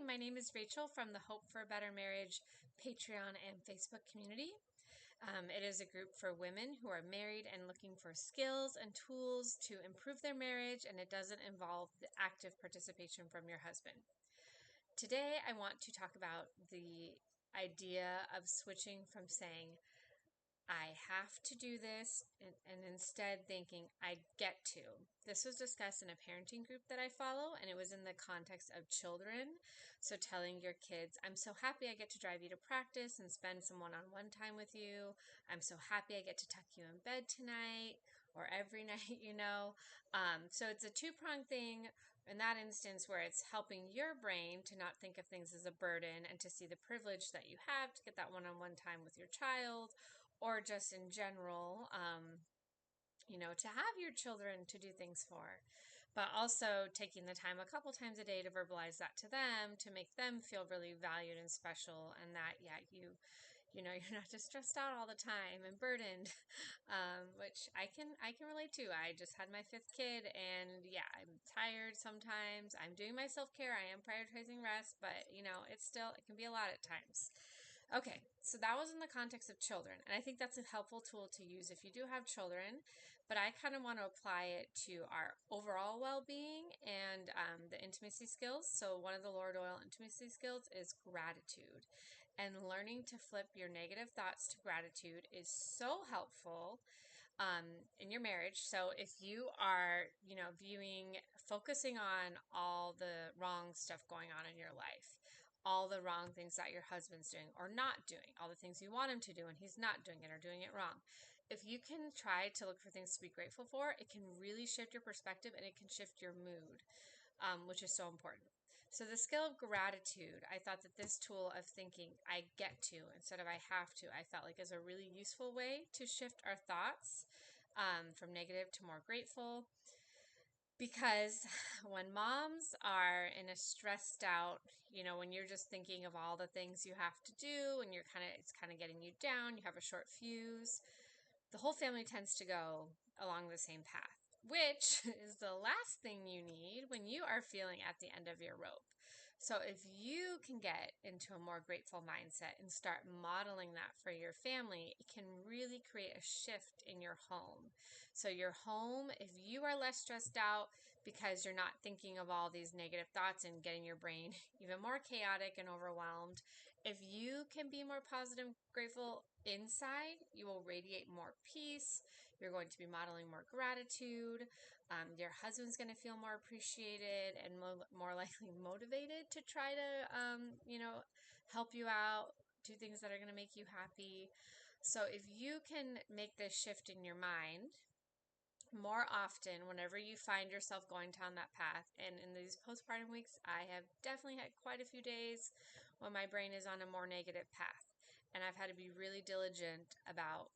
Hi, my name is Rachel from the Hope for a Better Marriage Patreon and Facebook community. It is a group for women who are married and looking for skills and tools to improve their marriage, and it doesn't involve the active participation from your husband. Today, I want to talk about the idea of switching from saying, I have to do this, and instead thinking, I get to. This was discussed in a parenting group that I follow, and it was in the context of children. So telling your kids, I'm so happy I get to drive you to practice and spend some one-on-one time with you. I'm so happy I get to tuck you in bed tonight or every night. So it's a two-pronged thing in that instance where it's helping your brain to not think of things as a burden and to see the privilege that you have to get that one-on-one time with your child, or just in general, to have your children to do things for, but also taking the time a couple times a day to verbalize that to them to make them feel really valued and special, and that, you're not just stressed out all the time and burdened, which I can relate to. I just had my fifth kid, and yeah, I'm tired sometimes. I'm doing my self-care. I am prioritizing rest, but it can be a lot at times. Okay, so that was in the context of children, and I think that's a helpful tool to use if you do have children, but I kind of want to apply it to our overall well-being and the intimacy skills. So one of the Lord Oil intimacy skills is gratitude, and learning to flip your negative thoughts to gratitude is so helpful in your marriage. So if you are, focusing on all the wrong stuff going on in your life, all the wrong things that your husband's doing or not doing, all the things you want him to do and he's not doing it or doing it wrong. If you can try to look for things to be grateful for, it can really shift your perspective and it can shift your mood, which is so important. So the skill of gratitude, I thought that this tool of thinking I get to instead of I have to, I felt like is a really useful way to shift our thoughts from negative to more grateful. Because when moms are in a stressed out, when you're just thinking of all the things you have to do and it's kind of getting you down, you have a short fuse, the whole family tends to go along the same path, which is the last thing you need when you are feeling at the end of your rope. So if you can get into a more grateful mindset and start modeling that for your family, it can really create a shift in your home. So your home, if you are less stressed out because you're not thinking of all these negative thoughts and getting your brain even more chaotic and overwhelmed, if you can be more positive and grateful inside, you will radiate more peace. You're going to be modeling more gratitude. Your husband's going to feel more appreciated and more likely motivated to try to, help you out, do things that are going to make you happy. So if you can make this shift in your mind more often whenever you find yourself going down that path. And in these postpartum weeks, I have definitely had quite a few days when my brain is on a more negative path. And I've had to be really diligent about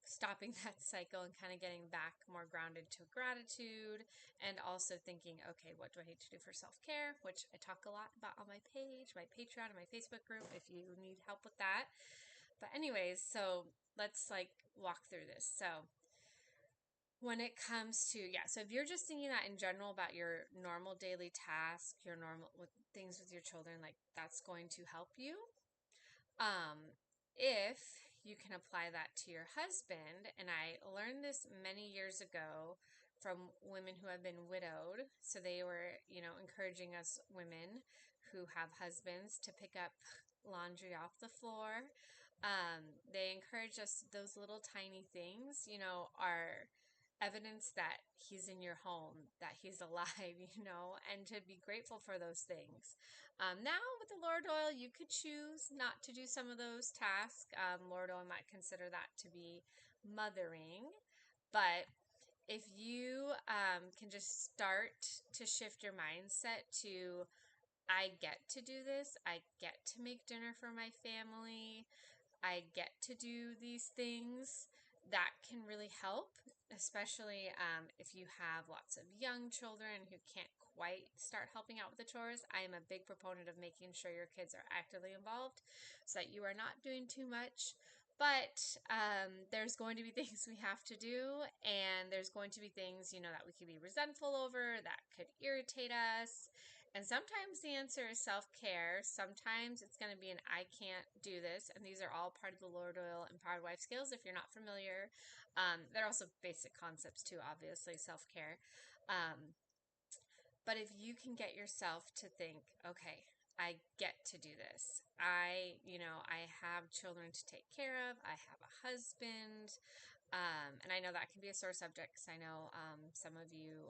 stopping that cycle and kind of getting back more grounded to gratitude, and also thinking, okay, what do I need to do for self-care, which I talk a lot about on my page, my Patreon, and my Facebook group if you need help with that. But anyways, so let's walk through this. So when it comes to, so if you're just thinking that in general about your normal daily task, your normal with things with your children, that's going to help you. If you can apply that to your husband, and I learned this many years ago from women who have been widowed. So they were, encouraging us women who have husbands to pick up laundry off the floor. They encourage us, those little tiny things, are evidence that he's in your home, that he's alive, and to be grateful for those things. Now with the Lord Oil, you could choose not to do some of those tasks. Lord Oil might consider that to be mothering, but if you can just start to shift your mindset to, I get to do this, I get to make dinner for my family, I get to do these things, that can really help, especially if you have lots of young children who can't quite start helping out with the chores. I am a big proponent of making sure your kids are actively involved so that you are not doing too much. But there's going to be things we have to do, and there's going to be things, that we could be resentful over, that could irritate us. And sometimes the answer is self-care. Sometimes it's going to be an I can't do this. And these are all part of the Lord Oil Empowered Wife skills. If you're not familiar, they're also basic concepts too, obviously, self-care. Um, but if you can get yourself to think, okay, I get to do this. I have children to take care of. I have a husband. And I know that can be a sore subject because I know some of you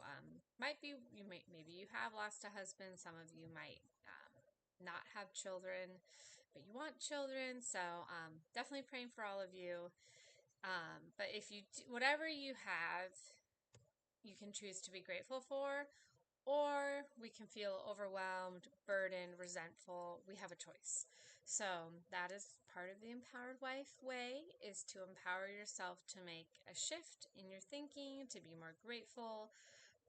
maybe you have lost a husband. Some of you might not have children, but you want children. So definitely praying for all of you. But if you do, whatever you have, you can choose to be grateful for, or we can feel overwhelmed, burdened, resentful. We have a choice. So that is part of the Empowered Wife way, is to empower yourself to make a shift in your thinking, to be more grateful.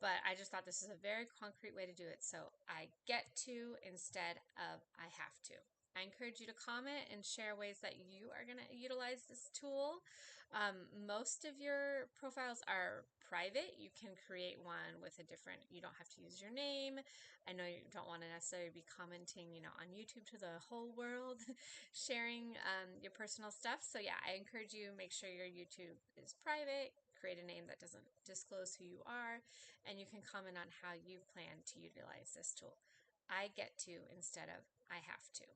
But I just thought this is a very concrete way to do it. So I get to instead of I have to. I encourage you to comment and share ways that you are going to utilize this tool. Most of your profiles are private. You can create one with you don't have to use your name. I know you don't want to necessarily be commenting, on YouTube to the whole world, sharing your personal stuff. So yeah, I encourage you, make sure your YouTube is private, create a name that doesn't disclose who you are, and you can comment on how you plan to utilize this tool. I get to instead of I have to.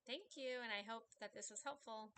Thank you, and I hope that this was helpful.